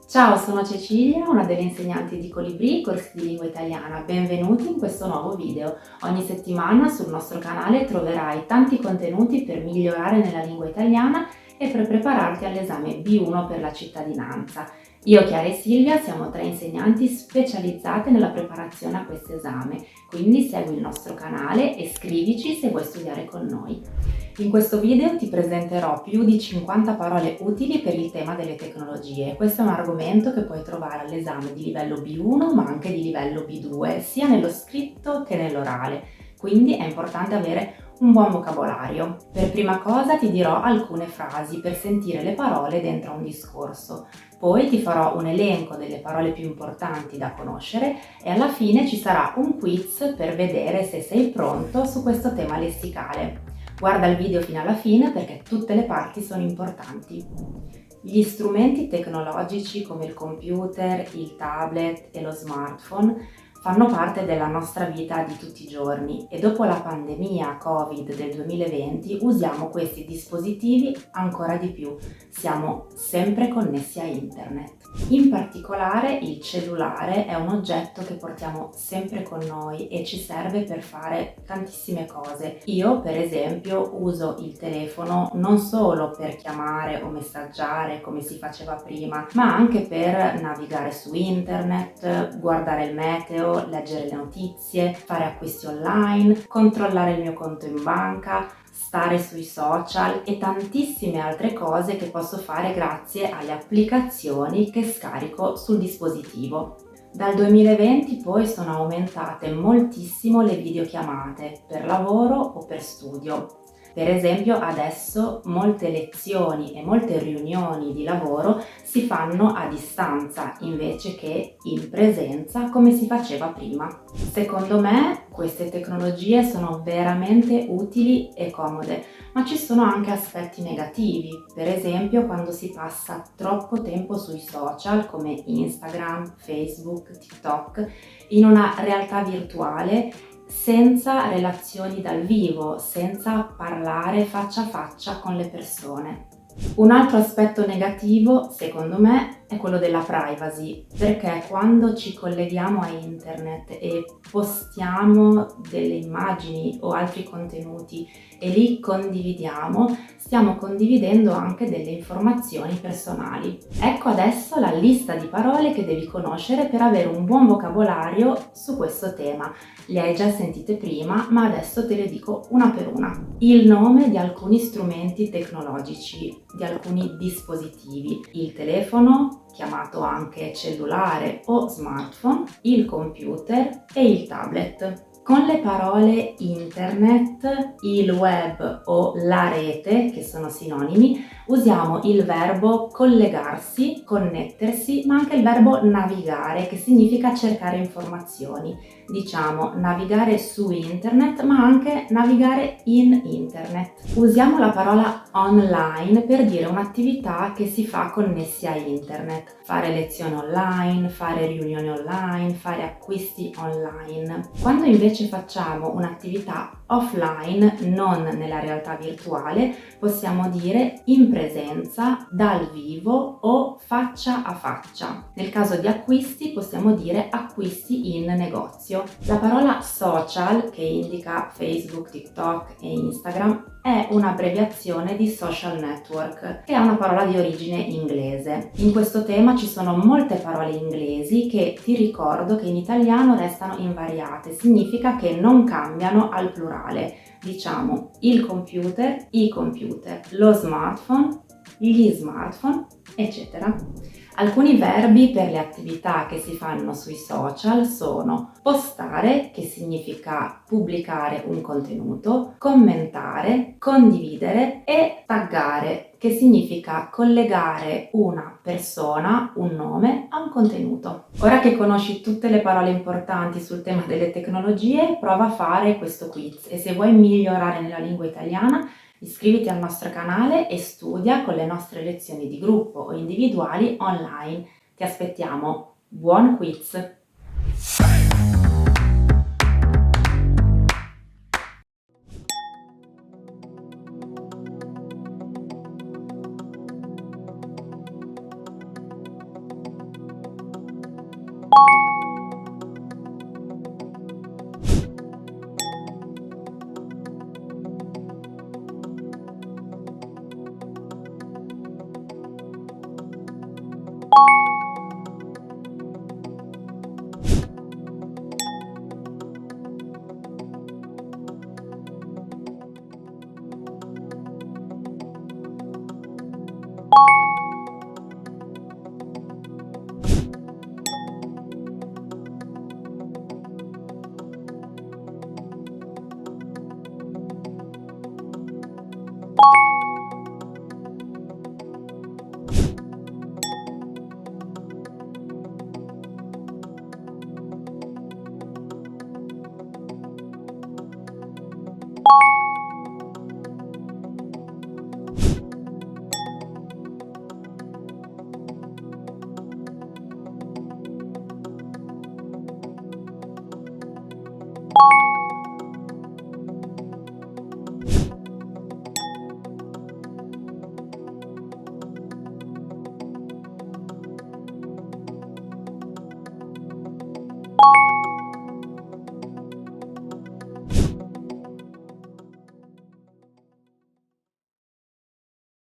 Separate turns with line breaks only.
Ciao, sono Cecilia, una delle insegnanti di Colibrì, corsi di lingua italiana. Benvenuti in questo nuovo video. Ogni settimana sul nostro canale troverai tanti contenuti per migliorare nella lingua italiana e per prepararti all'esame B1 per la cittadinanza. Io, Chiara e Silvia siamo tre insegnanti specializzate nella preparazione a questo esame, quindi segui il nostro canale e scrivici se vuoi studiare con noi. In questo video ti presenterò più di 50 parole utili per il tema delle tecnologie. Questo è un argomento che puoi trovare all'esame di livello B1 ma anche di livello B2, sia nello scritto che nell'orale, quindi è importante avere un buon vocabolario. Per prima cosa ti dirò alcune frasi per sentire le parole dentro un discorso, poi ti farò un elenco delle parole più importanti da conoscere e alla fine ci sarà un quiz per vedere se sei pronto su questo tema lessicale. Guarda il video fino alla fine perché tutte le parti sono importanti. Gli strumenti tecnologici come il computer, il tablet e lo smartphone fanno parte della nostra vita di tutti i giorni e dopo la pandemia Covid del 2020 usiamo questi dispositivi ancora di più. Siamo sempre connessi a internet. In particolare il cellulare è un oggetto che portiamo sempre con noi e ci serve per fare tantissime cose. Io, per esempio, uso il telefono non solo per chiamare o messaggiare come si faceva prima, ma anche per navigare su internet, guardare il meteo, leggere le notizie, fare acquisti online, controllare il mio conto in banca, stare sui social e tantissime altre cose che posso fare grazie alle applicazioni che scarico sul dispositivo. Dal 2020 poi sono aumentate moltissimo le videochiamate per lavoro o per studio. Per esempio adesso molte lezioni e molte riunioni di lavoro si fanno a distanza invece che in presenza come si faceva prima. Secondo me queste tecnologie sono veramente utili e comode, ma ci sono anche aspetti negativi, per esempio quando si passa troppo tempo sui social come Instagram, Facebook, TikTok, in una realtà virtuale senza relazioni dal vivo, senza parlare faccia a faccia con le persone. Un altro aspetto negativo, secondo me, è quello della privacy, perché quando ci colleghiamo a internet e postiamo delle immagini o altri contenuti e li condividiamo, stiamo condividendo anche delle informazioni personali. Ecco adesso la lista di parole che devi conoscere per avere un buon vocabolario su questo tema. Le hai già sentite prima, ma adesso te le dico una per una. Il nome di alcuni strumenti tecnologici, di alcuni dispositivi, il telefono, chiamato anche cellulare o smartphone, il computer e il tablet. Con le parole internet, il web o la rete, che sono sinonimi, usiamo il verbo collegarsi, connettersi, ma anche il verbo navigare, che significa cercare informazioni. Diciamo navigare su internet, ma anche navigare in internet. Usiamo la parola online per dire un'attività che si fa connessi a internet. Fare lezioni online, fare riunioni online, fare acquisti online. Quando invece facciamo un'attività offline, non nella realtà virtuale, possiamo dire in presenza, dal vivo o faccia a faccia. Nel caso di acquisti possiamo dire acquisti in negozio. La parola social, che indica Facebook, TikTok e Instagram, è un'abbreviazione di social network, che è una parola di origine inglese. In questo tema ci sono molte parole inglesi che ti ricordo che in italiano restano invariate, significa che non cambiano al plurale. Diciamo il computer, i computer, lo smartphone, gli smartphone, eccetera. Alcuni verbi per le attività che si fanno sui social sono postare, che significa pubblicare un contenuto, commentare, condividere e taggare, che significa collegare una persona, un nome, a un contenuto. Ora che conosci tutte le parole importanti sul tema delle tecnologie, prova a fare questo quiz e se vuoi migliorare nella lingua italiana, iscriviti al nostro canale e studia con le nostre lezioni di gruppo o individuali online. Ti aspettiamo. Buon quiz!